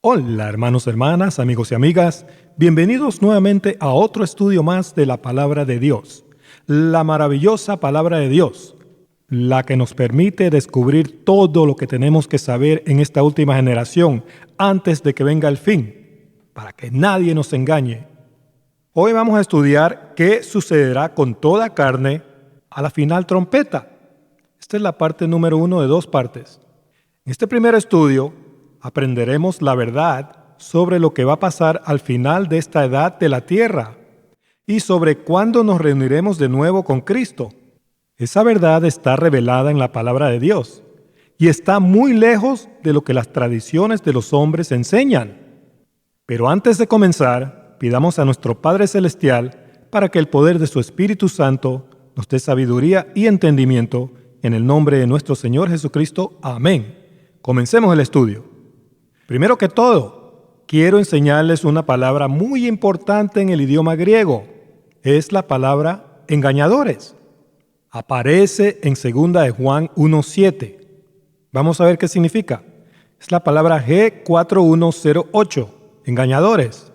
Hola hermanos, hermanas, amigos y amigas, bienvenidos nuevamente a otro estudio más de la Palabra de Dios, la maravillosa Palabra de Dios, la que nos permite descubrir todo lo que tenemos que saber en esta última generación antes de que venga el fin, para que nadie nos engañe. Hoy vamos a estudiar qué sucederá con toda carne a la final trompeta. Esta es la parte número 1 de 2 partes. En este primer estudio aprenderemos la verdad sobre lo que va a pasar al final de esta edad de la tierra y sobre cuándo nos reuniremos de nuevo con Cristo. Esa verdad está revelada en la palabra de Dios y está muy lejos de lo que las tradiciones de los hombres enseñan. Pero antes de comenzar, pidamos a nuestro Padre Celestial para que el poder de su Espíritu Santo nos dé sabiduría y entendimiento en el nombre de nuestro Señor Jesucristo. Amén. Comencemos el estudio. Primero que todo, quiero enseñarles una palabra muy importante en el idioma griego. Es la palabra engañadores. Aparece en 2 de Juan 1:7. Vamos a ver qué significa. Es la palabra G4108, engañadores.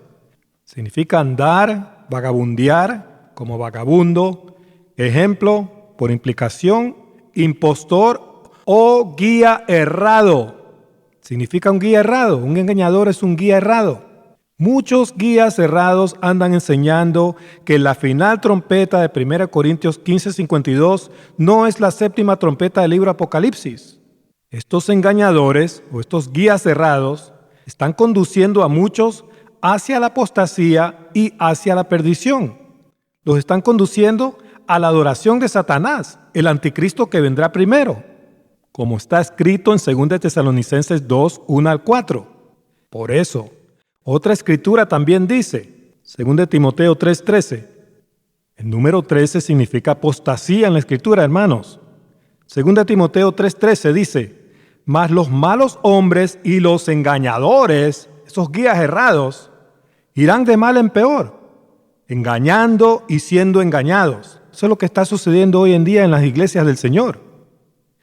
Significa andar, vagabundear, como vagabundo. Ejemplo, por implicación, impostor o guía errado. Significa un guía errado. Un engañador es un guía errado. Muchos guías errados andan enseñando que la final trompeta de 1 Corintios 15:52 no es la séptima trompeta del libro Apocalipsis. Estos engañadores o estos guías errados están conduciendo a muchos hacia la apostasía y hacia la perdición. Los están conduciendo a la adoración de Satanás, el anticristo que vendrá primero, como está escrito en 2 Tesalonicenses 2, 1-4. Por eso, otra escritura también dice, 2 Timoteo 3:13. El número 13 significa apostasía en la escritura, hermanos. 2 Timoteo 3:13 dice, mas los malos hombres y los engañadores, esos guías errados, irán de mal en peor, engañando y siendo engañados. Eso es lo que está sucediendo hoy en día en las iglesias del Señor.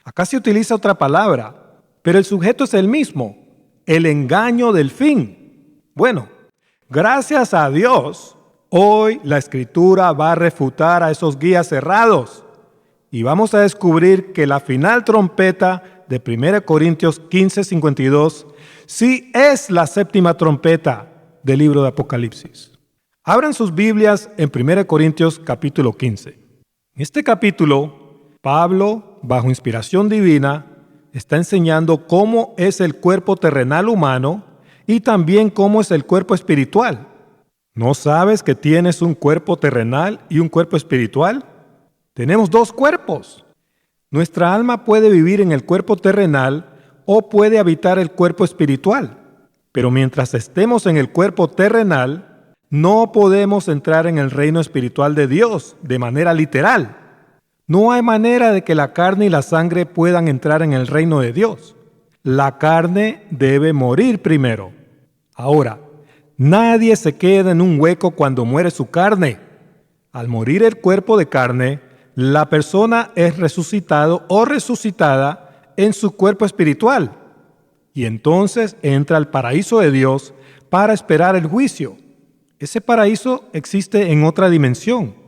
Acá se utiliza otra palabra, pero el sujeto es el mismo, el engaño del fin. Bueno, gracias a Dios, hoy la Escritura va a refutar a esos guías errados y vamos a descubrir que la final trompeta de 1 Corintios 15:52 sí es la séptima trompeta del libro de Apocalipsis. Abran sus Biblias en 1 Corintios capítulo 15. En este capítulo, Pablo, bajo inspiración divina, está enseñando cómo es el cuerpo terrenal humano y también cómo es el cuerpo espiritual. ¿No sabes que tienes un cuerpo terrenal y un cuerpo espiritual? Tenemos 2 cuerpos. Nuestra alma puede vivir en el cuerpo terrenal o puede habitar el cuerpo espiritual. Pero mientras estemos en el cuerpo terrenal, no podemos entrar en el reino espiritual de Dios de manera literal. No hay manera de que la carne y la sangre puedan entrar en el reino de Dios. La carne debe morir primero. Ahora, nadie se queda en un hueco cuando muere su carne. Al morir el cuerpo de carne, la persona es resucitado o resucitada en su cuerpo espiritual. Y entonces entra al paraíso de Dios para esperar el juicio. Ese paraíso existe en otra dimensión.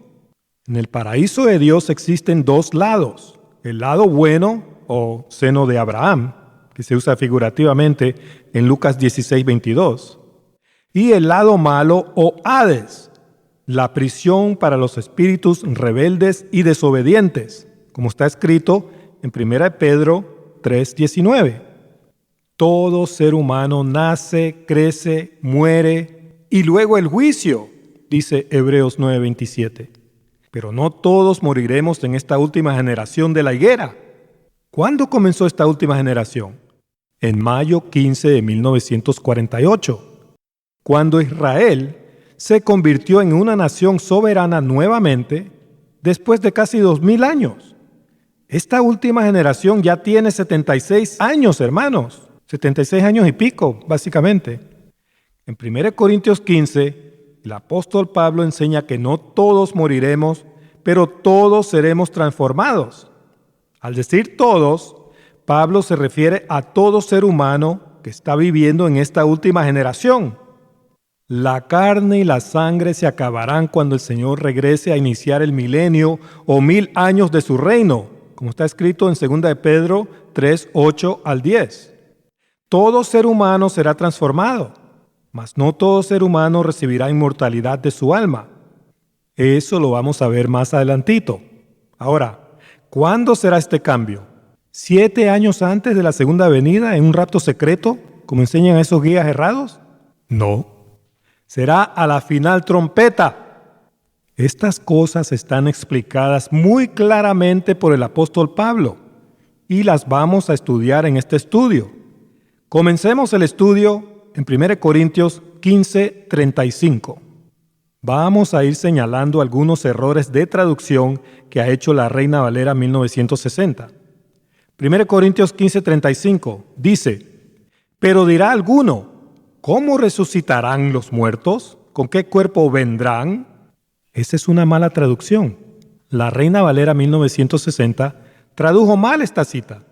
En el paraíso de Dios existen 2 lados. El lado bueno o seno de Abraham, que se usa figurativamente en Lucas 16:22. Y el lado malo o Hades, la prisión para los espíritus rebeldes y desobedientes, como está escrito en 1 Pedro 3:19. Todo ser humano nace, crece, muere y luego el juicio, dice Hebreos 9:27. Pero no todos moriremos en esta última generación de la higuera. ¿Cuándo comenzó esta última generación? En mayo 15 de 1948, cuando Israel se convirtió en una nación soberana nuevamente después de casi 2000 años. Esta última generación ya tiene 76 años, hermanos. 76 años y pico, básicamente. En 1 Corintios 15, el apóstol Pablo enseña que no todos moriremos, pero todos seremos transformados. Al decir todos, Pablo se refiere a todo ser humano que está viviendo en esta última generación. La carne y la sangre se acabarán cuando el Señor regrese a iniciar el milenio o 1000 años de su reino, como está escrito en 2 de Pedro 3, 8 al 10. Todo ser humano será transformado, mas no todo ser humano recibirá inmortalidad de su alma. Eso lo vamos a ver más adelantito. Ahora, ¿cuándo será este cambio? ¿7 años antes de la segunda venida en un rapto secreto, como enseñan esos guías errados? No. Será a la final trompeta. Estas cosas están explicadas muy claramente por el apóstol Pablo y las vamos a estudiar en este estudio. Comencemos el estudio en 1 Corintios 15, 35. Vamos a ir señalando algunos errores de traducción que ha hecho la Reina Valera 1960. 1 Corintios 15, 35 dice: pero dirá alguno, ¿cómo resucitarán los muertos? ¿Con qué cuerpo vendrán? Esa es una mala traducción. La Reina Valera 1960 tradujo mal esta cita.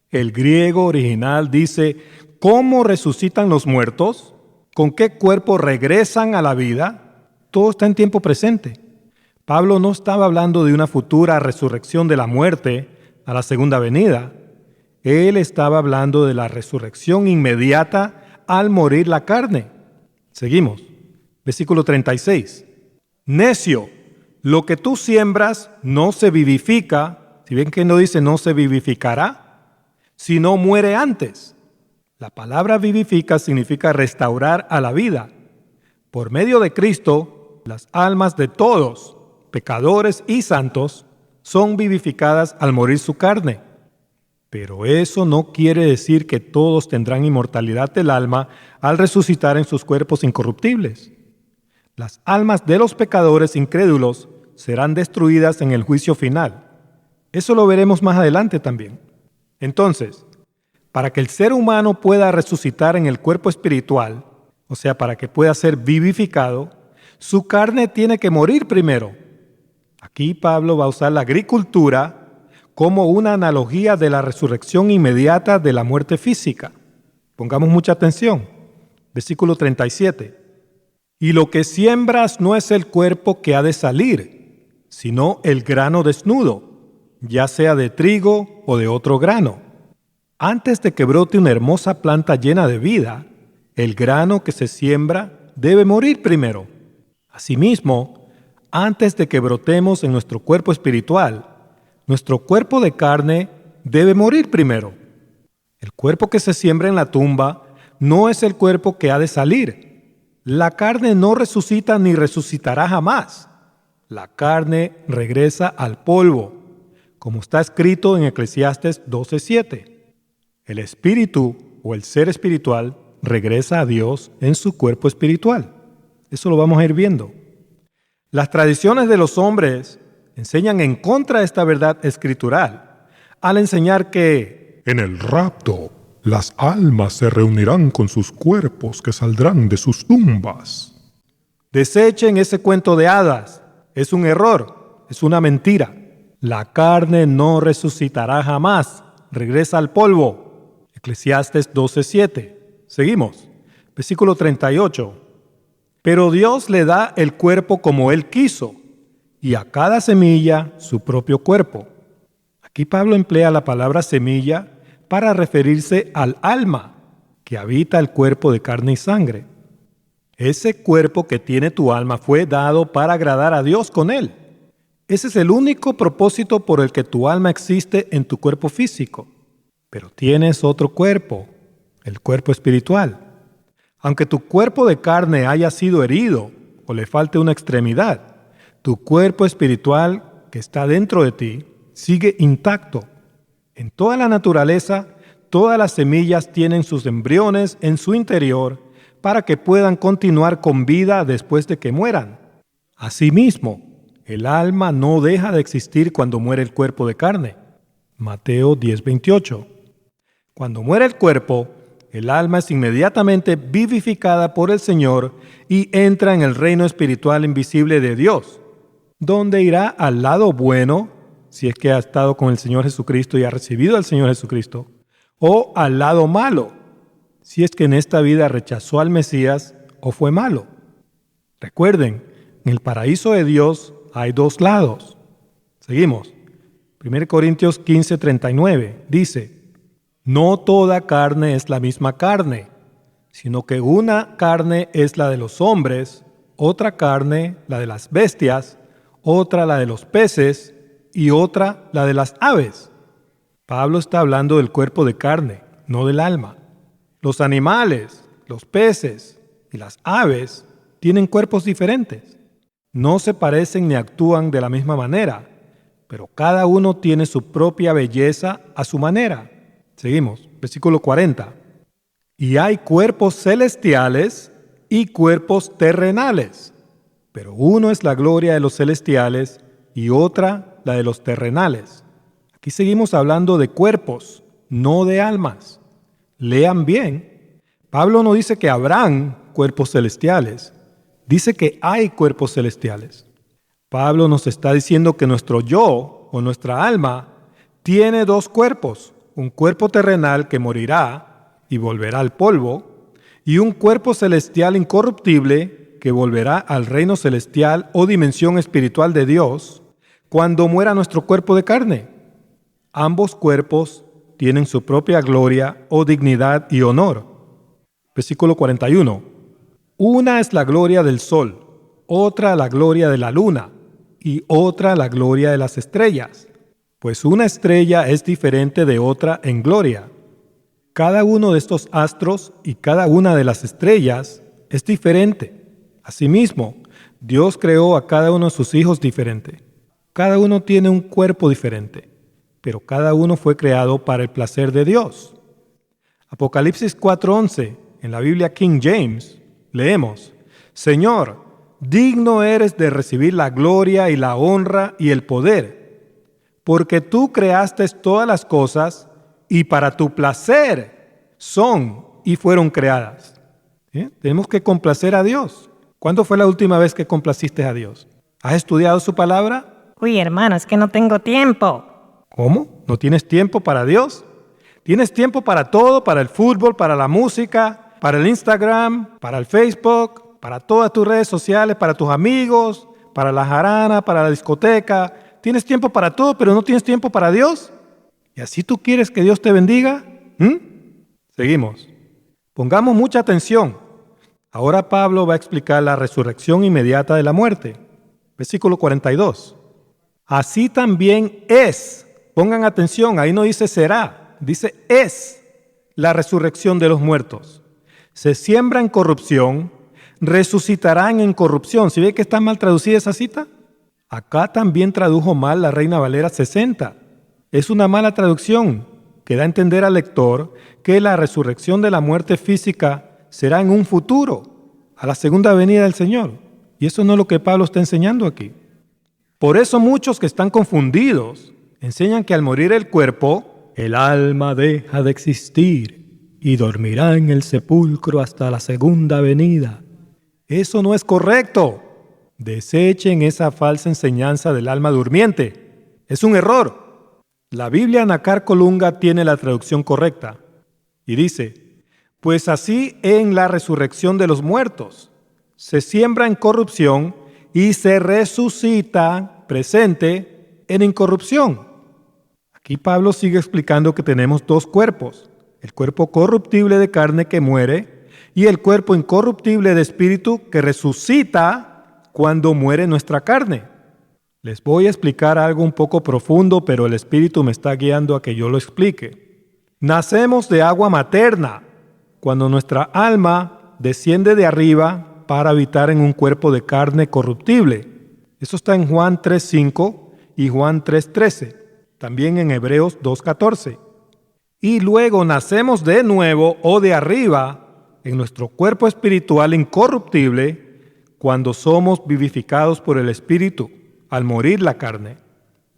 El griego original dice: ¿cómo resucitan los muertos? ¿Con qué cuerpo regresan a la vida? Todo está en tiempo presente. Pablo no estaba hablando de una futura resurrección de la muerte a la segunda venida. Él estaba hablando de la resurrección inmediata al morir la carne. Seguimos. Versículo 36. Necio, lo que tú siembras no se vivifica, si bien que no dice no se vivificará, sino muere antes. La palabra vivifica significa restaurar a la vida. Por medio de Cristo, las almas de todos, pecadores y santos, son vivificadas al morir su carne. Pero eso no quiere decir que todos tendrán inmortalidad del alma al resucitar en sus cuerpos incorruptibles. Las almas de los pecadores incrédulos serán destruidas en el juicio final. Eso lo veremos más adelante también. Entonces, para que el ser humano pueda resucitar en el cuerpo espiritual, o sea, para que pueda ser vivificado, su carne tiene que morir primero. Aquí Pablo va a usar la agricultura como una analogía de la resurrección inmediata de la muerte física. Pongamos mucha atención. Versículo 37. Y lo que siembras no es el cuerpo que ha de salir, sino el grano desnudo, ya sea de trigo o de otro grano. Antes de que brote una hermosa planta llena de vida, el grano que se siembra debe morir primero. Asimismo, antes de que brotemos en nuestro cuerpo espiritual, nuestro cuerpo de carne debe morir primero. El cuerpo que se siembra en la tumba no es el cuerpo que ha de salir. La carne no resucita ni resucitará jamás. La carne regresa al polvo, como está escrito en Eclesiastes 12:7. El espíritu o el ser espiritual regresa a Dios en su cuerpo espiritual. Eso lo vamos a ir viendo. Las tradiciones de los hombres enseñan en contra de esta verdad escritural, al enseñar que en el rapto las almas se reunirán con sus cuerpos que saldrán de sus tumbas. Desechen ese cuento de hadas. Es un error, es una mentira. La carne no resucitará jamás, regresa al polvo. Eclesiastes 12:7. Seguimos. Versículo 38. Pero Dios le da el cuerpo como Él quiso, y a cada semilla su propio cuerpo. Aquí Pablo emplea la palabra semilla para referirse al alma que habita el cuerpo de carne y sangre. Ese cuerpo que tiene tu alma fue dado para agradar a Dios con él. Ese es el único propósito por el que tu alma existe en tu cuerpo físico. Pero tienes otro cuerpo, el cuerpo espiritual. Aunque tu cuerpo de carne haya sido herido o le falte una extremidad, tu cuerpo espiritual que está dentro de ti sigue intacto. En toda la naturaleza, todas las semillas tienen sus embriones en su interior para que puedan continuar con vida después de que mueran. Asimismo, el alma no deja de existir cuando muere el cuerpo de carne. Mateo 10:28. Cuando muere el cuerpo, el alma es inmediatamente vivificada por el Señor y entra en el reino espiritual invisible de Dios, donde irá al lado bueno, si es que ha estado con el Señor Jesucristo y ha recibido al Señor Jesucristo, o al lado malo, si es que en esta vida rechazó al Mesías o fue malo. Recuerden, en el paraíso de Dios hay dos lados. Seguimos. 1 Corintios 15:39 dice: no toda carne es la misma carne, sino que una carne es la de los hombres, otra carne la de las bestias, otra la de los peces y otra la de las aves. Pablo está hablando del cuerpo de carne, no del alma. Los animales, los peces y las aves tienen cuerpos diferentes. No se parecen ni actúan de la misma manera, pero cada uno tiene su propia belleza a su manera. Seguimos, versículo 40. Y hay cuerpos celestiales y cuerpos terrenales, pero uno es la gloria de los celestiales y otra la de los terrenales. Aquí seguimos hablando de cuerpos, no de almas. Lean bien. Pablo no dice que habrán cuerpos celestiales, dice que hay cuerpos celestiales. Pablo nos está diciendo que nuestro yo o nuestra alma tiene dos cuerpos, un cuerpo terrenal que morirá y volverá al polvo, y un cuerpo celestial incorruptible que volverá al reino celestial o dimensión espiritual de Dios cuando muera nuestro cuerpo de carne. Ambos cuerpos tienen su propia gloria o dignidad y honor. Versículo 41. Una es la gloria del sol, otra la gloria de la luna y otra la gloria de las estrellas, pues una estrella es diferente de otra en gloria. Cada uno de estos astros y cada una de las estrellas es diferente. Asimismo, Dios creó a cada uno de sus hijos diferente. Cada uno tiene un cuerpo diferente, pero cada uno fue creado para el placer de Dios. Apocalipsis 4:11, en la Biblia King James, leemos: Señor, digno eres de recibir la gloria y la honra y el poder, porque tú creaste todas las cosas y para tu placer son y fueron creadas. Tenemos que complacer a Dios. ¿Cuándo fue la última vez que complaciste a Dios? ¿Has estudiado su palabra? Uy, hermano, es que no tengo tiempo. ¿Cómo? ¿No tienes tiempo para Dios? ¿Tienes tiempo para todo? Para el fútbol, para la música, para el Instagram, para el Facebook, para todas tus redes sociales, para tus amigos, para la jarana, para la discoteca. Tienes tiempo para todo, pero no tienes tiempo para Dios. ¿Y así tú quieres que Dios te bendiga? Seguimos. Pongamos mucha atención. Ahora Pablo va a explicar la resurrección inmediata de la muerte. Versículo 42. Así también es. Pongan atención, ahí no dice será, dice es la resurrección de los muertos. Se siembra en corrupción, resucitarán en corrupción. ¿Sí ve que está mal traducida esa cita? Acá también tradujo mal la Reina Valera 60. Es una mala traducción que da a entender al lector que la resurrección de la muerte física será en un futuro, a la segunda venida del Señor. Y eso no es lo que Pablo está enseñando aquí. Por eso muchos que están confundidos enseñan que al morir el cuerpo, el alma deja de existir y dormirá en el sepulcro hasta la segunda venida. Eso no es correcto. Desechen esa falsa enseñanza del alma durmiente. Es un error. La Biblia Nácar Colunga tiene la traducción correcta y dice: pues así en la resurrección de los muertos se siembra en corrupción y se resucita, presente, en incorrupción. Aquí Pablo sigue explicando que tenemos dos cuerpos: el cuerpo corruptible de carne que muere y el cuerpo incorruptible de espíritu que resucita cuando muere nuestra carne. Les voy a explicar algo un poco profundo, pero el Espíritu me está guiando a que yo lo explique. Nacemos de agua materna, cuando nuestra alma desciende de arriba para habitar en un cuerpo de carne corruptible. Eso está en Juan 3:5 y Juan 3:13, también en Hebreos 2:14. Y luego nacemos de nuevo o de arriba en nuestro cuerpo espiritual incorruptible, cuando somos vivificados por el Espíritu, al morir la carne.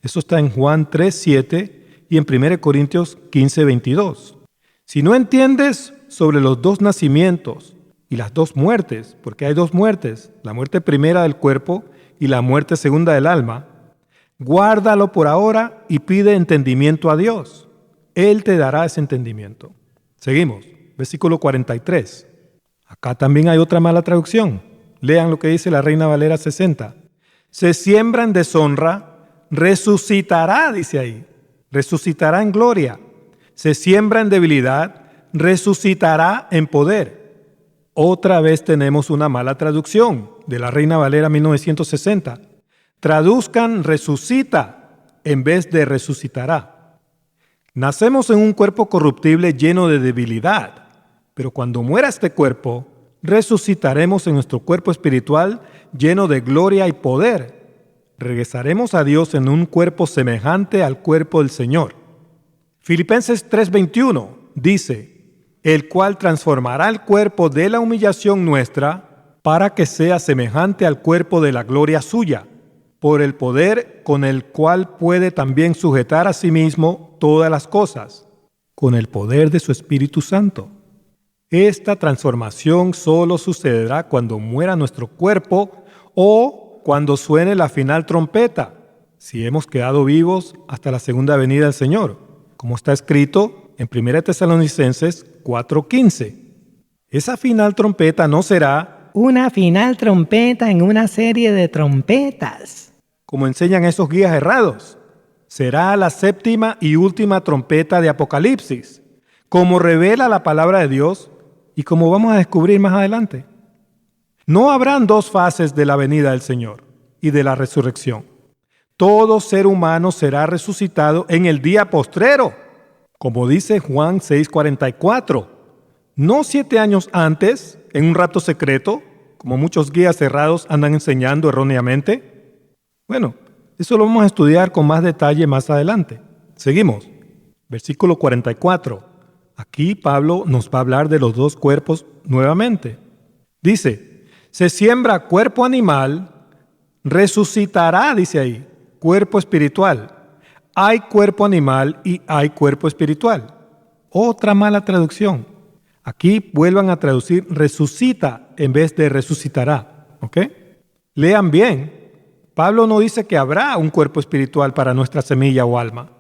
Eso está en Juan 3:7 y en 1 Corintios 15:22. Si no entiendes sobre los dos nacimientos y las dos muertes, porque hay dos muertes, la muerte primera del cuerpo y la muerte segunda del alma, guárdalo por ahora y pide entendimiento a Dios. Él te dará ese entendimiento. Seguimos. versículo 43. Acá también hay otra mala traducción. Lean lo que dice la Reina Valera 60. Se siembra en deshonra, resucitará, dice ahí. Resucitará en gloria. Se siembra en debilidad, resucitará en poder. Otra vez tenemos una mala traducción de la Reina Valera 1960. Traduzcan resucita en vez de resucitará. Nacemos en un cuerpo corruptible lleno de debilidad, pero cuando muera este cuerpo, resucitaremos en nuestro cuerpo espiritual lleno de gloria y poder. Regresaremos a Dios en un cuerpo semejante al cuerpo del Señor. Filipenses 3:21 dice, el cual transformará el cuerpo de la humillación nuestra para que sea semejante al cuerpo de la gloria suya, por el poder con el cual puede también sujetar a sí mismo todas las cosas, con el poder de su Espíritu Santo. Esta transformación solo sucederá cuando muera nuestro cuerpo o cuando suene la final trompeta, si hemos quedado vivos hasta la segunda venida del Señor, como está escrito en 1 Tesalonicenses 4:15. Esa final trompeta no será Una final trompeta en una serie de trompetas. como enseñan esos guías errados. Será la séptima y última trompeta de Apocalipsis, como revela la palabra de Dios y como vamos a descubrir más adelante. No habrán dos fases de la venida del Señor y de la resurrección. Todo ser humano será resucitado en el día postrero, como dice Juan 6:44. No 7 años antes, en un rato secreto, como muchos guías cerrados andan enseñando erróneamente. Bueno, eso lo vamos a estudiar con más detalle más adelante. Seguimos. Versículo 44. Aquí Pablo nos va a hablar de los dos cuerpos nuevamente. Dice, se siembra cuerpo animal, resucitará, dice ahí, cuerpo espiritual. Hay cuerpo animal y hay cuerpo espiritual. Otra mala traducción. Aquí vuelvan a traducir resucita en vez de resucitará. ¿Ok? Lean bien. Pablo no dice que habrá un cuerpo espiritual para nuestra semilla o alma.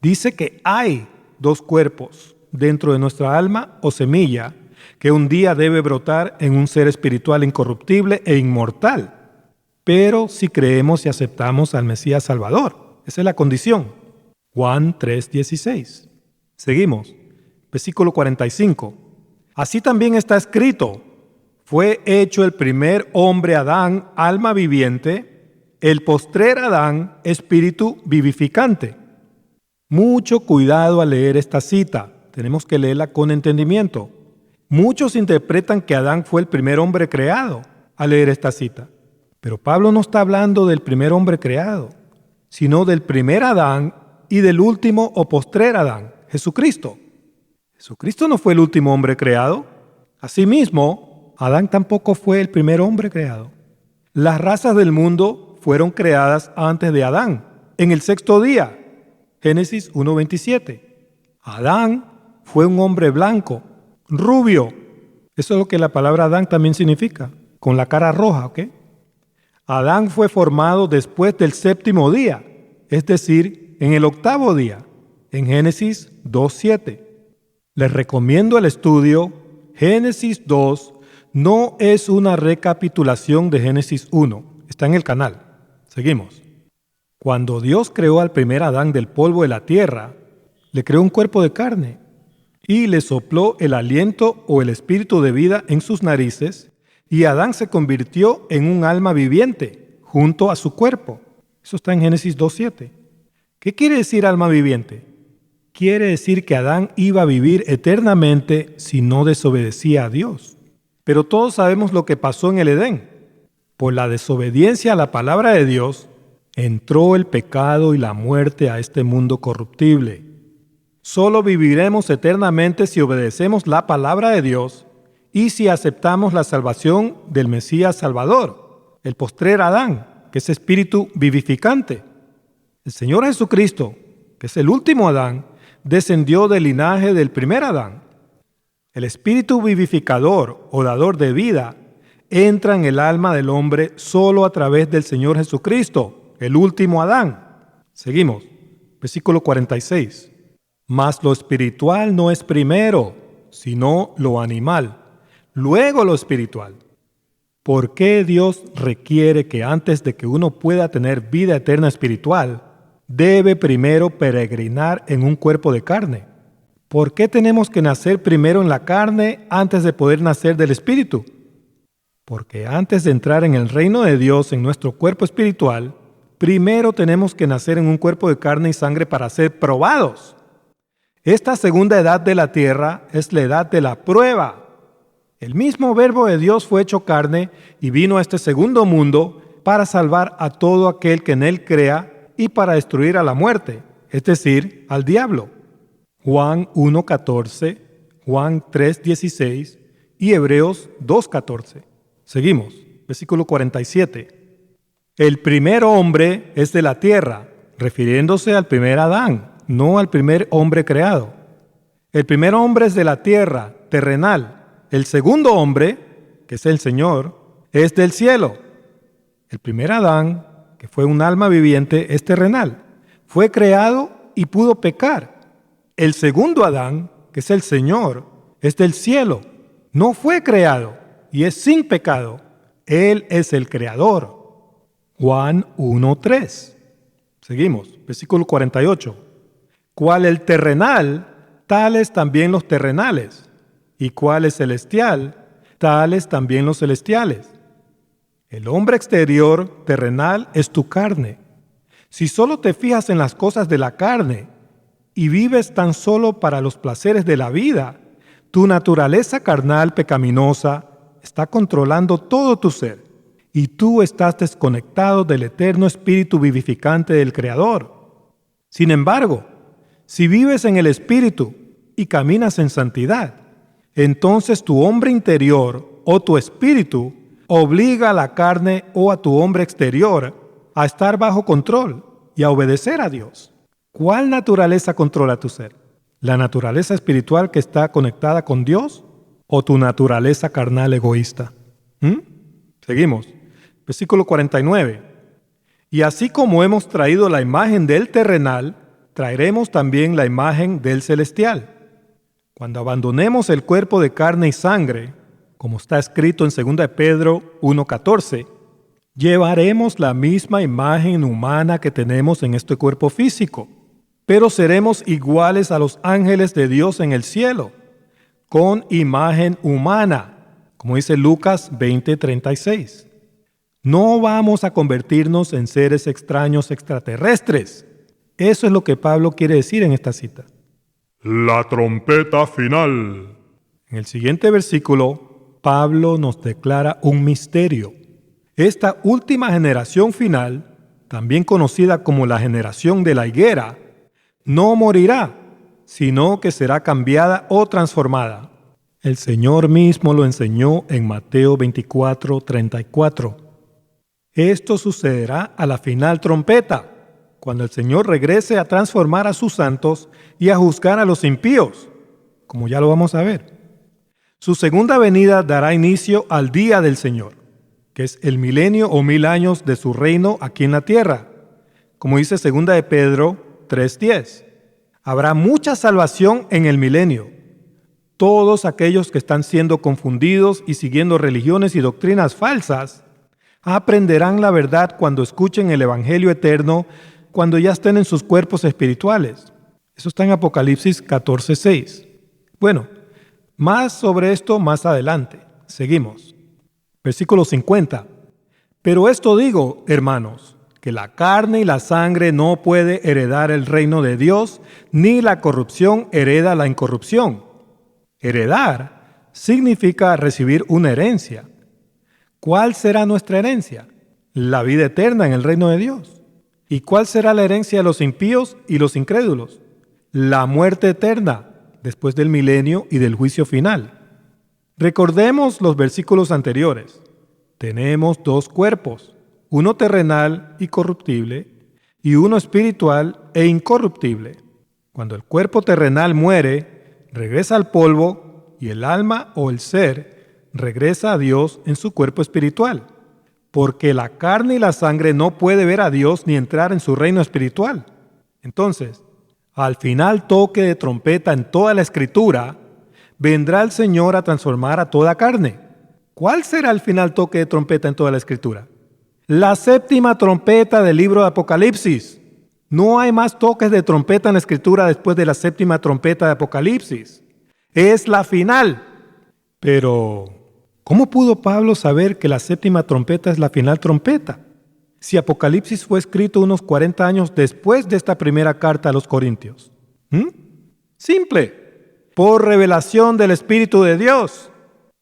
Dice que hay dos cuerpos dentro de nuestra alma o semilla que un día debe brotar en un ser espiritual incorruptible e inmortal. Pero si creemos y aceptamos al Mesías Salvador. Esa es la condición. Juan 3:16. Seguimos. Versículo 45. Así también está escrito, fue hecho el primer hombre Adán, alma viviente, el postrer Adán, espíritu vivificante. Mucho cuidado al leer esta cita. Tenemos que leerla con entendimiento. Muchos interpretan que Adán fue el primer hombre creado al leer esta cita. Pero Pablo no está hablando del primer hombre creado, sino del primer Adán y del último o postrer Adán, Jesucristo. Jesucristo no fue el último hombre creado. Asimismo, Adán tampoco fue el primer hombre creado. Las razas del mundo fueron creadas antes de Adán, en el sexto día. Génesis 1:27. Adán fue un hombre blanco, rubio. Eso es lo que la palabra Adán también significa, con la cara roja, ¿ok? Adán fue formado después del séptimo día, es decir, en el octavo día, en Génesis 2:7. Les recomiendo el estudio. Génesis 2 no es una recapitulación de Génesis 1, está en el canal. Seguimos. Cuando Dios creó al primer Adán del polvo de la tierra, le creó un cuerpo de carne y le sopló el aliento o el espíritu de vida en sus narices, y Adán se convirtió en un alma viviente junto a su cuerpo. Eso está en Génesis 2:7. ¿Qué quiere decir alma viviente? Quiere decir que Adán iba a vivir eternamente si no desobedecía a Dios. Pero todos sabemos lo que pasó en el Edén. Por la desobediencia a la palabra de Dios, entró el pecado y la muerte a este mundo corruptible. Solo viviremos eternamente si obedecemos la palabra de Dios y si aceptamos la salvación del Mesías Salvador, el postrer Adán, que es espíritu vivificante. El Señor Jesucristo, que es el último Adán, descendió del linaje del primer Adán. El espíritu vivificador o dador de vida entra en el alma del hombre solo a través del Señor Jesucristo, el último Adán. Seguimos. Versículo 46. Mas lo espiritual no es primero, sino lo animal, luego lo espiritual. ¿Por qué Dios requiere que antes de que uno pueda tener vida eterna espiritual, debe primero peregrinar en un cuerpo de carne? ¿Por qué tenemos que nacer primero en la carne antes de poder nacer del espíritu? Porque antes de entrar en el reino de Dios en nuestro cuerpo espiritual, primero tenemos que nacer en un cuerpo de carne y sangre para ser probados. Esta segunda edad de la tierra es la edad de la prueba. El mismo Verbo de Dios fue hecho carne y vino a este segundo mundo para salvar a todo aquel que en él crea y para destruir a la muerte, es decir, al diablo. Juan 1:14, Juan 3:16 y Hebreos 2:14. Seguimos, versículo 47. El primer hombre es de la tierra, refiriéndose al primer Adán, no al primer hombre creado. El primer hombre es de la tierra, terrenal. El segundo hombre, que es el Señor, es del cielo. El primer Adán, que fue un alma viviente, es terrenal. Fue creado y pudo pecar. El segundo Adán, que es el Señor, es del cielo. No fue creado y es sin pecado. Él es el creador. Juan 1:3. Seguimos, versículo 48. Cual el terrenal, tales también los terrenales. Y cual es celestial, tales también los celestiales. El hombre exterior, terrenal, es tu carne. Si solo te fijas en las cosas de la carne y vives tan solo para los placeres de la vida, tu naturaleza carnal pecaminosa está controlando todo tu ser y tú estás desconectado del eterno espíritu vivificante del Creador. Sin embargo, si vives en el espíritu y caminas en santidad, entonces tu hombre interior o tu espíritu obliga a la carne o a tu hombre exterior a estar bajo control y a obedecer a Dios. ¿Cuál naturaleza controla tu ser? ¿La naturaleza espiritual que está conectada con Dios o tu naturaleza carnal egoísta? Seguimos. Versículo 49. Y así como hemos traído la imagen del terrenal, traeremos también la imagen del celestial. Cuando abandonemos el cuerpo de carne y sangre, como está escrito en 2 de Pedro 1:14, llevaremos la misma imagen humana que tenemos en este cuerpo físico, pero seremos iguales a los ángeles de Dios en el cielo, con imagen humana, como dice Lucas 20:36. No vamos a convertirnos en seres extraños extraterrestres. Eso es lo que Pablo quiere decir en esta cita. La trompeta final. En el siguiente versículo, Pablo nos declara un misterio. Esta última generación final, también conocida como la generación de la higuera, no morirá, sino que será cambiada o transformada. El Señor mismo lo enseñó en Mateo 24:34. Esto sucederá a la final trompeta, cuando el Señor regrese a transformar a sus santos y a juzgar a los impíos, como ya lo vamos a ver. Su segunda venida dará inicio al día del Señor, que es el milenio o 1000 años de su reino aquí en la tierra, como dice 2 de Pedro 3:10. Habrá mucha salvación en el milenio. Todos aquellos que están siendo confundidos y siguiendo religiones y doctrinas falsas aprenderán la verdad cuando escuchen el Evangelio eterno, cuando ya estén en sus cuerpos espirituales. Eso está en Apocalipsis 14:6. Bueno, más sobre esto más adelante. Seguimos. Versículo 50. Pero esto digo, hermanos, que la carne y la sangre no puede heredar el reino de Dios, ni la corrupción hereda la incorrupción. Heredar significa recibir una herencia. ¿Cuál será nuestra herencia? La vida eterna en el reino de Dios. ¿Y cuál será la herencia de los impíos y los incrédulos? La muerte eterna, después del milenio y del juicio final. Recordemos los versículos anteriores. Tenemos dos cuerpos, uno terrenal y corruptible, y uno espiritual e incorruptible. Cuando el cuerpo terrenal muere, regresa al polvo y el alma o el ser regresa a Dios en su cuerpo espiritual. Porque la carne y la sangre no puede ver a Dios ni entrar en su reino espiritual. Entonces, al final toque de trompeta en toda la Escritura, vendrá el Señor a transformar a toda carne. ¿Cuál será el final toque de trompeta en toda la Escritura? La séptima trompeta del libro de Apocalipsis. No hay más toques de trompeta en la Escritura después de la séptima trompeta de Apocalipsis. Es la final. Pero, ¿cómo pudo Pablo saber que la séptima trompeta es la final trompeta? Si Apocalipsis fue escrito unos 40 años después de esta primera carta a los Corintios. Simple. Por revelación del Espíritu de Dios.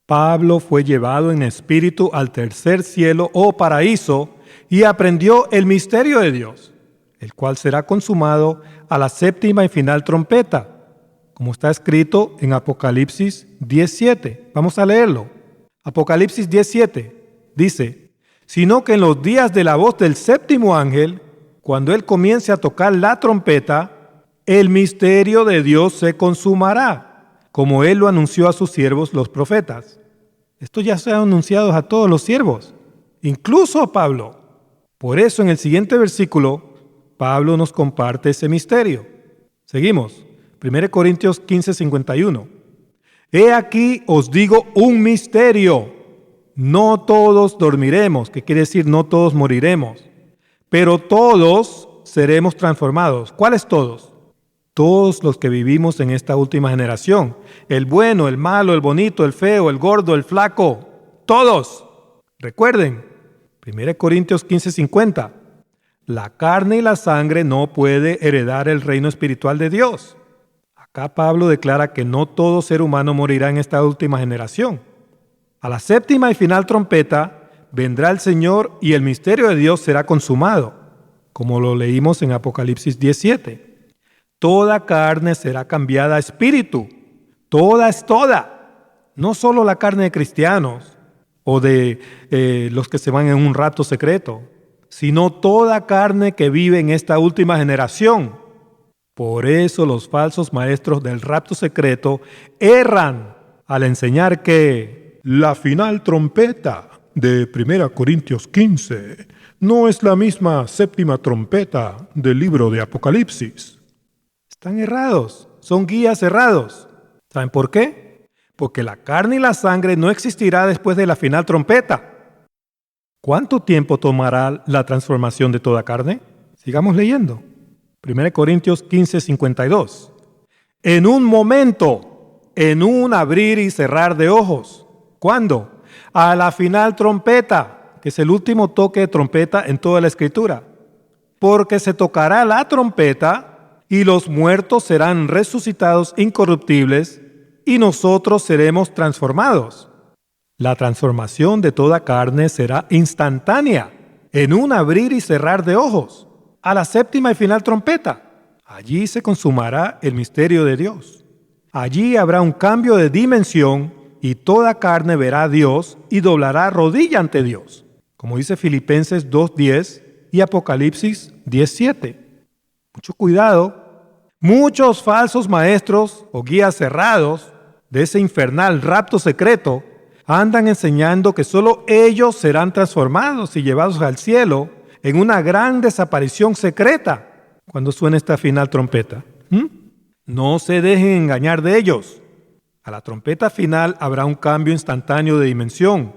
Pablo fue llevado en espíritu al tercer cielo o paraíso y aprendió el misterio de Dios, el cual será consumado a la séptima y final trompeta, como está escrito en Apocalipsis 10:7. Vamos a leerlo. Apocalipsis 10:7 dice: sino que en los días de la voz del séptimo ángel, cuando él comience a tocar la trompeta, el misterio de Dios se consumará, como él lo anunció a sus siervos los profetas. Esto ya se ha anunciado a todos los siervos, incluso a Pablo. Por eso en el siguiente versículo, Pablo nos comparte ese misterio. Seguimos. 1 Corintios 15:51. He aquí os digo un misterio. No todos dormiremos, que quiere decir no todos moriremos, pero todos seremos transformados. ¿Cuáles todos? Todos los que vivimos en esta última generación. El bueno, el malo, el bonito, el feo, el gordo, el flaco. Todos. Recuerden, 1 Corintios 15:50. La carne y la sangre no puede heredar el reino espiritual de Dios. Acá Pablo declara que no todo ser humano morirá en esta última generación. A la séptima y final trompeta vendrá el Señor y el misterio de Dios será consumado, como lo leímos en Apocalipsis 17. Toda carne será cambiada a espíritu. Toda es toda. No solo la carne de cristianos o de los que se van en un rapto secreto, sino toda carne que vive en esta última generación. Por eso los falsos maestros del rapto secreto erran al enseñar que la final trompeta de 1 Corintios 15 no es la misma séptima trompeta del libro de Apocalipsis. Están errados, son guías errados. ¿Saben por qué? Porque la carne y la sangre no existirá después de la final trompeta. ¿Cuánto tiempo tomará la transformación de toda carne? Sigamos leyendo. 1 Corintios 15:52. En un momento, en un abrir y cerrar de ojos. ¿Cuándo? A la final trompeta, que es el último toque de trompeta en toda la Escritura. Porque se tocará la trompeta y los muertos serán resucitados incorruptibles y nosotros seremos transformados. La transformación de toda carne será instantánea, en un abrir y cerrar de ojos, a la séptima y final trompeta. Allí se consumará el misterio de Dios. Allí habrá un cambio de dimensión y toda carne verá a Dios y doblará rodilla ante Dios, como dice Filipenses 2:10 y Apocalipsis 10:7. Mucho cuidado. Muchos falsos maestros o guías cerrados de ese infernal rapto secreto andan enseñando que solo ellos serán transformados y llevados al cielo en una gran desaparición secreta cuando suene esta final trompeta. No se dejen engañar de ellos. A la trompeta final habrá un cambio instantáneo de dimensión.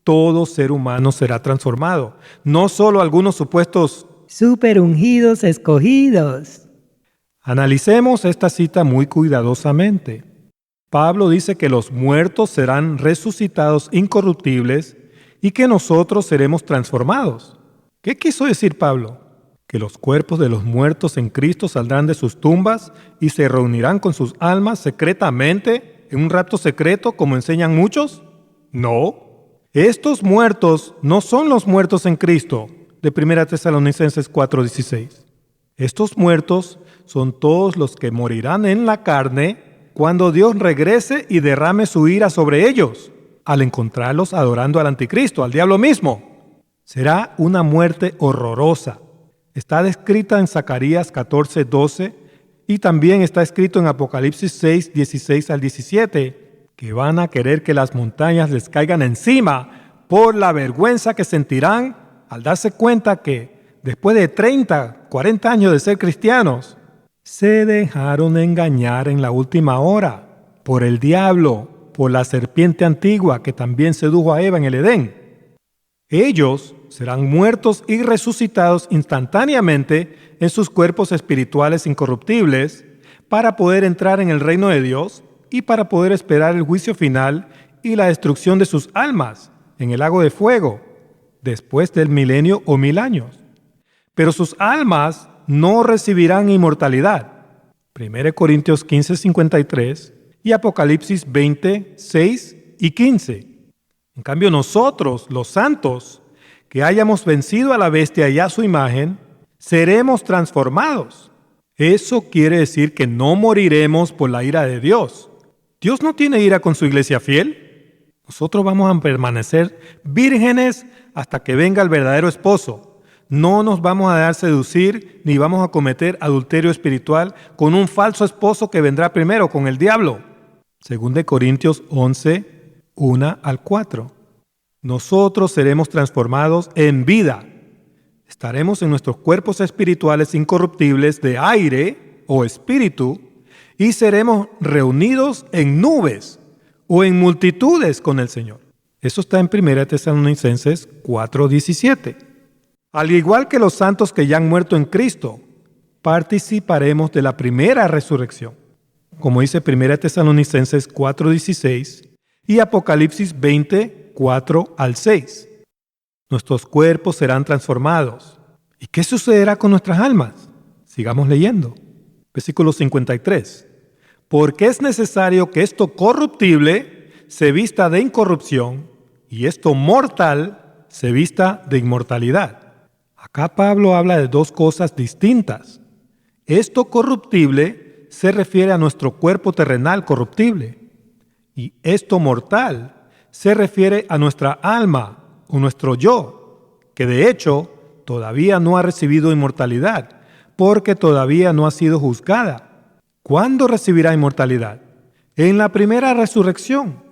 Todo ser humano será transformado, no solo algunos supuestos super ungidos escogidos. Analicemos esta cita muy cuidadosamente. Pablo dice que los muertos serán resucitados incorruptibles y que nosotros seremos transformados. ¿Qué quiso decir Pablo? ¿Que los cuerpos de los muertos en Cristo saldrán de sus tumbas y se reunirán con sus almas secretamente en un rapto secreto como enseñan muchos? No. Estos muertos no son los muertos en Cristo, de 1 Tesalonicenses 4:16. Estos muertos son todos los que morirán en la carne cuando Dios regrese y derrame su ira sobre ellos, al encontrarlos adorando al anticristo, al diablo mismo. Será una muerte horrorosa. Está descrita en Zacarías 14:12 y también está escrito en Apocalipsis 6:16 al 17, que van a querer que las montañas les caigan encima por la vergüenza que sentirán al darse cuenta que después de 30, 40 años de ser cristianos, se dejaron engañar en la última hora por el diablo, por la serpiente antigua que también sedujo a Eva en el Edén. Ellos serán muertos y resucitados instantáneamente en sus cuerpos espirituales incorruptibles para poder entrar en el reino de Dios y para poder esperar el juicio final y la destrucción de sus almas en el lago de fuego después del milenio o 1000 años. Pero sus almas no recibirán inmortalidad. 1 Corintios 15:53 y Apocalipsis 20:6 y 15. En cambio nosotros, los santos, que hayamos vencido a la bestia y a su imagen, seremos transformados. Eso quiere decir que no moriremos por la ira de Dios. Dios no tiene ira con su iglesia fiel. Nosotros vamos a permanecer vírgenes hasta que venga el verdadero esposo. No nos vamos a dejar seducir ni vamos a cometer adulterio espiritual con un falso esposo que vendrá primero, con el diablo. 2 Corintios 11, 1 al 4. Nosotros seremos transformados en vida. Estaremos en nuestros cuerpos espirituales incorruptibles de aire o espíritu y seremos reunidos en nubes o en multitudes con el Señor. Eso está en 1 Tesalonicenses 4:17. Al igual que los santos que ya han muerto en Cristo, participaremos de la primera resurrección, como dice 1 Tesalonicenses 4:16 y Apocalipsis 20:4 al 6. Nuestros cuerpos serán transformados. ¿Y qué sucederá con nuestras almas? Sigamos leyendo. Versículo 53. Porque es necesario que esto corruptible se vista de incorrupción y esto mortal se vista de inmortalidad. Acá Pablo habla de dos cosas distintas. Esto corruptible se refiere a nuestro cuerpo terrenal corruptible y esto mortal se refiere a nuestra alma o nuestro yo, que de hecho todavía no ha recibido inmortalidad porque todavía no ha sido juzgada. ¿Cuándo recibirá inmortalidad? En la primera resurrección,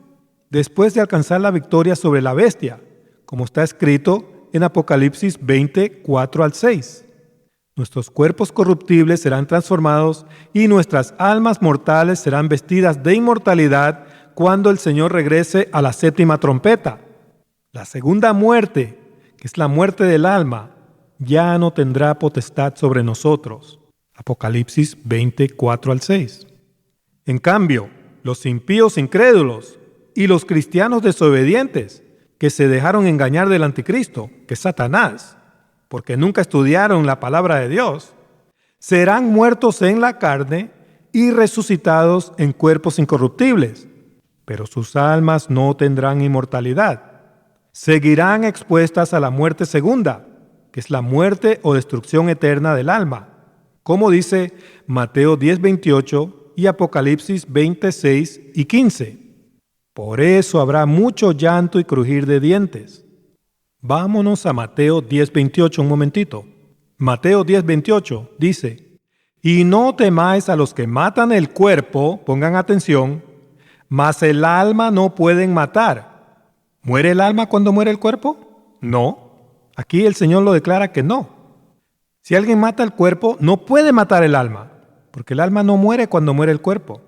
después de alcanzar la victoria sobre la bestia, como está escrito en Apocalipsis 20:4 al 6. Nuestros cuerpos corruptibles serán transformados y nuestras almas mortales serán vestidas de inmortalidad cuando el Señor regrese a la séptima trompeta. La segunda muerte, que es la muerte del alma, ya no tendrá potestad sobre nosotros. Apocalipsis 20:4 al 6. En cambio, los impíos incrédulos y los cristianos desobedientes que se dejaron engañar del anticristo, que es Satanás, porque nunca estudiaron la palabra de Dios, serán muertos en la carne y resucitados en cuerpos incorruptibles, pero sus almas no tendrán inmortalidad. Seguirán expuestas a la muerte segunda, que es la muerte o destrucción eterna del alma, como dice Mateo 10:28 y Apocalipsis 26 y 15. Por eso habrá mucho llanto y crujir de dientes. Vámonos a Mateo 10:28 un momentito. Mateo 10:28 dice: y no temáis a los que matan el cuerpo, pongan atención, mas el alma no pueden matar. ¿Muere el alma cuando muere el cuerpo? No. Aquí el Señor lo declara que no. Si alguien mata el cuerpo, no puede matar el alma, porque el alma no muere cuando muere el cuerpo.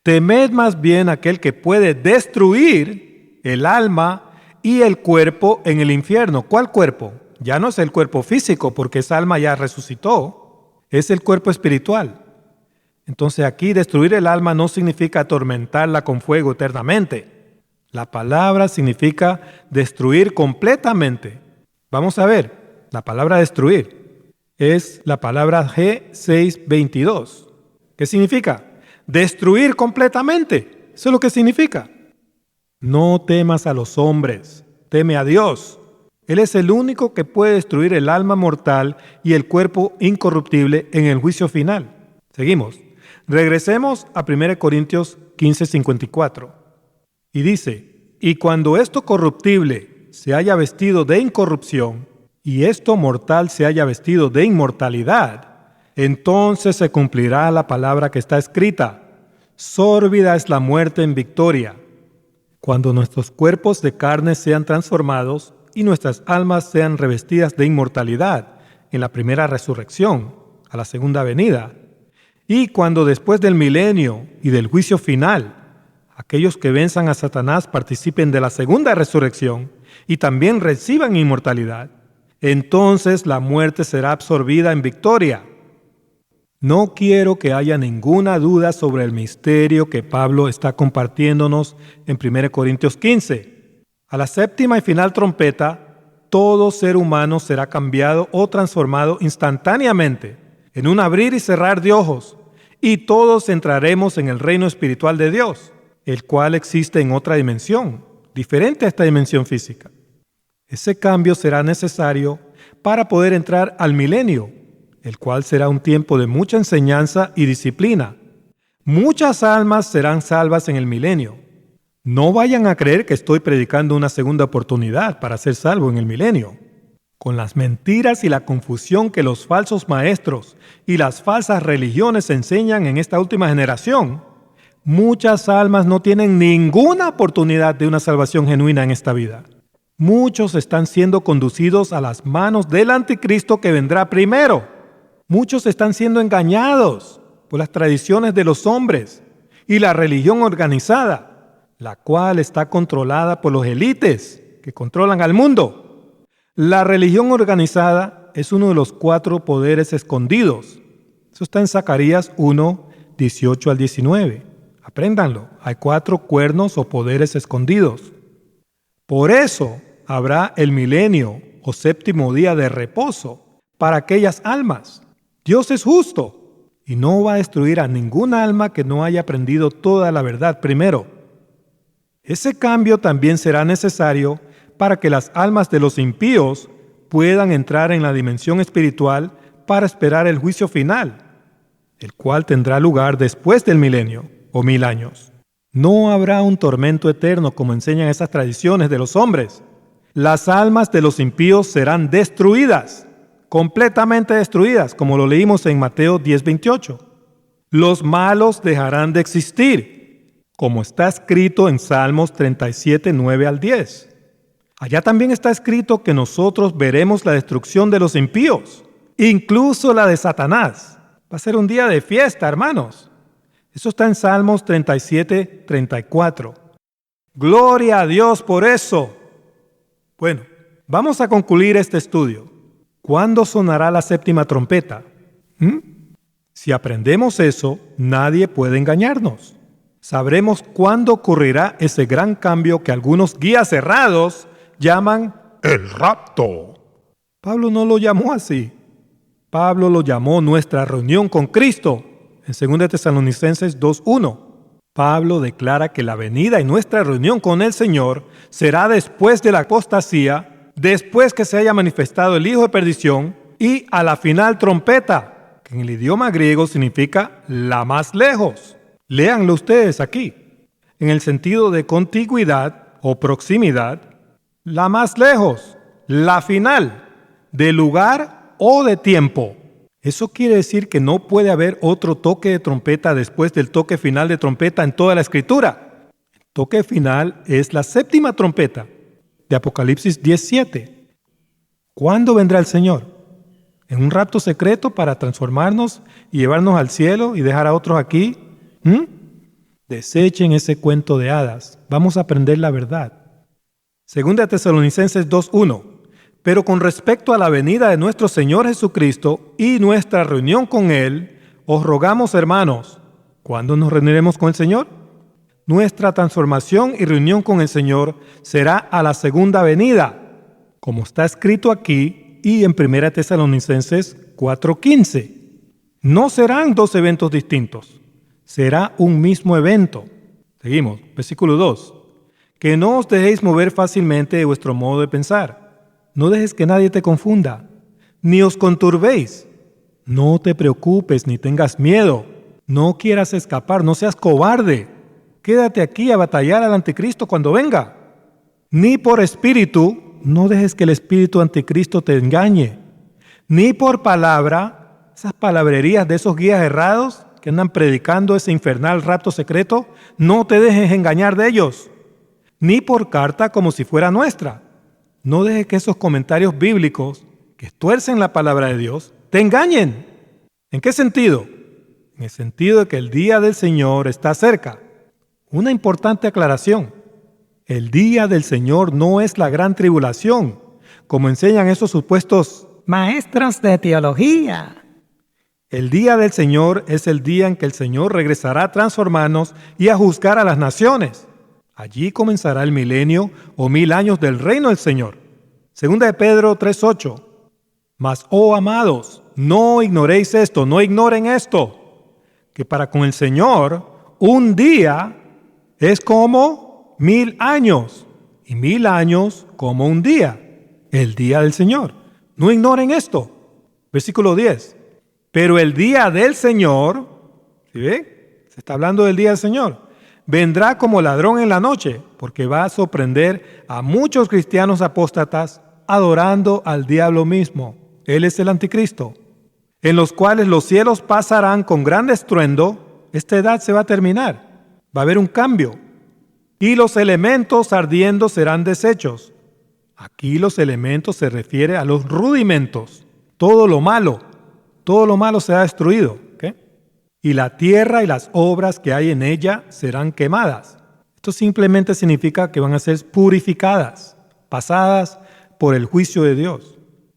Temed más bien aquel que puede destruir el alma y el cuerpo en el infierno. ¿Cuál cuerpo? Ya no es el cuerpo físico, porque esa alma ya resucitó. Es el cuerpo espiritual. Entonces aquí destruir el alma no significa atormentarla con fuego eternamente. La palabra significa destruir completamente. Vamos a ver, la palabra destruir es la palabra G622. ¿Qué significa? Destruir completamente. Eso es lo que significa. No temas a los hombres, teme a Dios. Él es el único que puede destruir el alma mortal y el cuerpo incorruptible en el juicio final. Seguimos. Regresemos a 1 Corintios 15:54. Y dice: y cuando esto corruptible se haya vestido de incorrupción y esto mortal se haya vestido de inmortalidad, entonces se cumplirá la palabra que está escrita: sórbida es la muerte en victoria. Cuando nuestros cuerpos de carne sean transformados y nuestras almas sean revestidas de inmortalidad en la primera resurrección, a la segunda venida, y cuando después del milenio y del juicio final aquellos que venzan a Satanás participen de la segunda resurrección y también reciban inmortalidad, entonces la muerte será absorbida en victoria. No quiero que haya ninguna duda sobre el misterio que Pablo está compartiéndonos en 1 Corintios 15. A la séptima y final trompeta, todo ser humano será cambiado o transformado instantáneamente, en un abrir y cerrar de ojos, y todos entraremos en el reino espiritual de Dios, el cual existe en otra dimensión, diferente a esta dimensión física. Ese cambio será necesario para poder entrar al milenio, el cual será un tiempo de mucha enseñanza y disciplina. Muchas almas serán salvas en el milenio. No vayan a creer que estoy predicando una segunda oportunidad para ser salvo en el milenio. Con las mentiras y la confusión que los falsos maestros y las falsas religiones enseñan en esta última generación, muchas almas no tienen ninguna oportunidad de una salvación genuina en esta vida. Muchos están siendo conducidos a las manos del anticristo que vendrá primero. Muchos están siendo engañados por las tradiciones de los hombres y la religión organizada, la cual está controlada por los élites que controlan al mundo. La religión organizada es uno de los 4 poderes escondidos. Eso está en Zacarías 1, 18 al 19. Apréndanlo. Hay 4 cuernos o poderes escondidos. Por eso habrá el milenio o séptimo día de reposo para aquellas almas. Dios es justo y no va a destruir a ninguna alma que no haya aprendido toda la verdad primero. Ese cambio también será necesario para que las almas de los impíos puedan entrar en la dimensión espiritual para esperar el juicio final, el cual tendrá lugar después del milenio o 1000 años. No habrá un tormento eterno como enseñan esas tradiciones de los hombres. Las almas de los impíos serán destruidas, completamente destruidas, como lo leímos en Mateo 10:28. Los malos dejarán de existir, como está escrito en Salmos 37, 9 al 10. Allá también está escrito que nosotros veremos la destrucción de los impíos, incluso la de Satanás. Va a ser un día de fiesta, hermanos. Eso está en Salmos 37, 34. Gloria a Dios por eso. Bueno, vamos a concluir este estudio. ¿Cuándo sonará la séptima trompeta? Si aprendemos eso, nadie puede engañarnos. Sabremos cuándo ocurrirá ese gran cambio que algunos guías errados llaman el rapto. Pablo no lo llamó así. Pablo lo llamó nuestra reunión con Cristo en 2 Tesalonicenses 2:1. Pablo declara que la venida y nuestra reunión con el Señor será después de la apostasía, después que se haya manifestado el Hijo de perdición y a la final trompeta, que en el idioma griego significa la más lejos. Léanlo ustedes aquí. En el sentido de contigüidad o proximidad, la más lejos, la final, de lugar o de tiempo. Eso quiere decir que no puede haber otro toque de trompeta después del toque final de trompeta en toda la Escritura. El toque final es la séptima trompeta de Apocalipsis 10:7. ¿Cuándo vendrá el Señor? ¿En un rapto secreto para transformarnos y llevarnos al cielo y dejar a otros aquí? Desechen ese cuento de hadas. Vamos a aprender la verdad. 2 Tesalonicenses 2:1. Pero con respecto a la venida de nuestro Señor Jesucristo y nuestra reunión con Él, os rogamos, hermanos, ¿cuándo nos reuniremos con el Señor? Nuestra transformación y reunión con el Señor será a la segunda venida, como está escrito aquí y en 1 Tesalonicenses 4:15. No serán 2 eventos distintos, será un mismo evento. Seguimos, versículo 2. Que no os dejéis mover fácilmente de vuestro modo de pensar. No dejes que nadie te confunda, ni os conturbéis. No te preocupes ni tengas miedo. No quieras escapar, no seas cobarde. Quédate aquí a batallar al anticristo cuando venga. Ni por espíritu, no dejes que el espíritu anticristo te engañe. Ni por palabra, esas palabrerías de esos guías errados que andan predicando ese infernal rapto secreto, no te dejes engañar de ellos. Ni por carta como si fuera nuestra. No dejes que esos comentarios bíblicos que tuercen la palabra de Dios te engañen. ¿En qué sentido? En el sentido de que el día del Señor está cerca. Una importante aclaración. El día del Señor no es la gran tribulación, como enseñan esos supuestos. Maestros de teología. El día del Señor es el día en que el Señor regresará a transformarnos y a juzgar a las naciones. Allí comenzará el milenio o 1000 años del reino del Señor. Segunda de Pedro 3:8. Mas, oh amados, no ignoréis esto, no ignoren esto, que para con el Señor un día es como 1000 años, y 1000 años como un día, el día del Señor. No ignoren esto. Versículo 10. Pero el día del Señor, ¿sí ve? Se está hablando del día del Señor. Vendrá como ladrón en la noche, porque va a sorprender a muchos cristianos apóstatas adorando al diablo mismo. Él es el anticristo, en los cuales los cielos pasarán con gran estruendo. Esta edad se va a terminar, va a haber un cambio, y los elementos ardiendo serán deshechos. Aquí los elementos se refiere a los rudimentos, todo lo malo será destruido, ¿okay? Y la tierra y las obras que hay en ella serán quemadas. Esto simplemente significa que van a ser purificadas, pasadas por el juicio de Dios.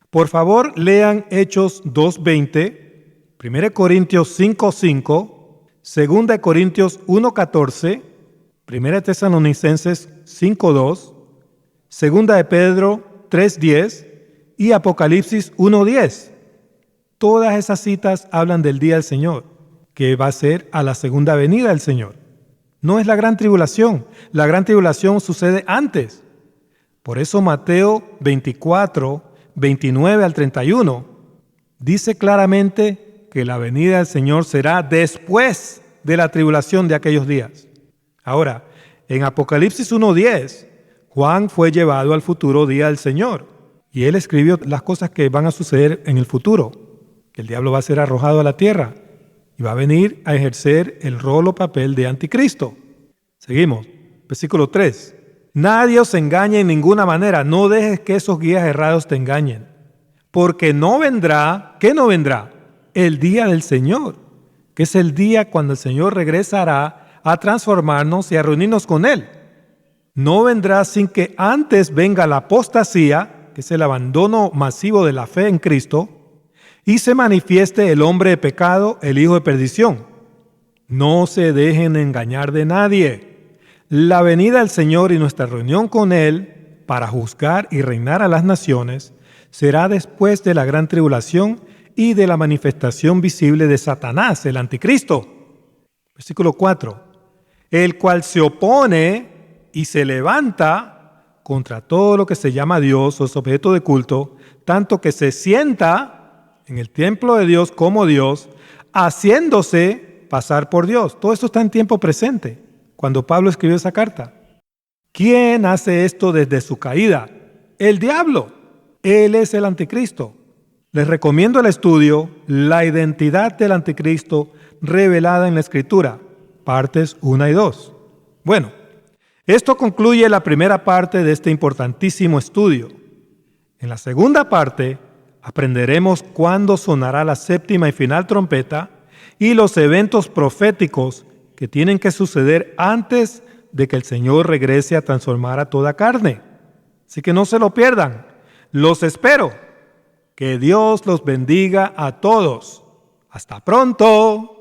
Por favor, lean Hechos 2:20, 1 Corintios 5:5, 2 Corintios 1:14, 1 Tesalonicenses 5:2, 2 de Pedro 3:10 y Apocalipsis 1:10. Todas esas citas hablan del día del Señor, que va a ser a la segunda venida del Señor. No es la gran tribulación. La gran tribulación sucede antes. Por eso Mateo 24, 29 al 31, dice claramente que la venida del Señor será después de la tribulación de aquellos días. Ahora, en Apocalipsis 1:10, Juan fue llevado al futuro día del Señor y él escribió las cosas que van a suceder en el futuro, que el diablo va a ser arrojado a la tierra y va a venir a ejercer el rol o papel de anticristo. Seguimos, versículo 3. Nadie os engañe en ninguna manera, no dejes que esos guías errados te engañen, porque no vendrá, ¿qué no vendrá? El día del Señor, que es el día cuando el Señor regresará a transformarnos y a reunirnos con Él. No vendrá sin que antes venga la apostasía, que es el abandono masivo de la fe en Cristo, y se manifieste el hombre de pecado, el hijo de perdición. No se dejen engañar de nadie. La venida del Señor y nuestra reunión con Él para juzgar y reinar a las naciones será después de la gran tribulación y de la manifestación visible de Satanás, el anticristo. Versículo 4. El cual se opone y se levanta contra todo lo que se llama Dios o es objeto de culto, tanto que se sienta en el templo de Dios como Dios, haciéndose pasar por Dios. Todo esto está en tiempo presente, cuando Pablo escribió esa carta. ¿Quién hace esto desde su caída? El diablo. Él es el anticristo. Les recomiendo el estudio La identidad del anticristo revelada en la Escritura, partes 1 y 2. Bueno, esto concluye la primera parte de este importantísimo estudio. En la segunda parte aprenderemos cuándo sonará la séptima y final trompeta y los eventos proféticos que tienen que suceder antes de que el Señor regrese a transformar a toda carne. Así que no se lo pierdan. Los espero. Que Dios los bendiga a todos. Hasta pronto.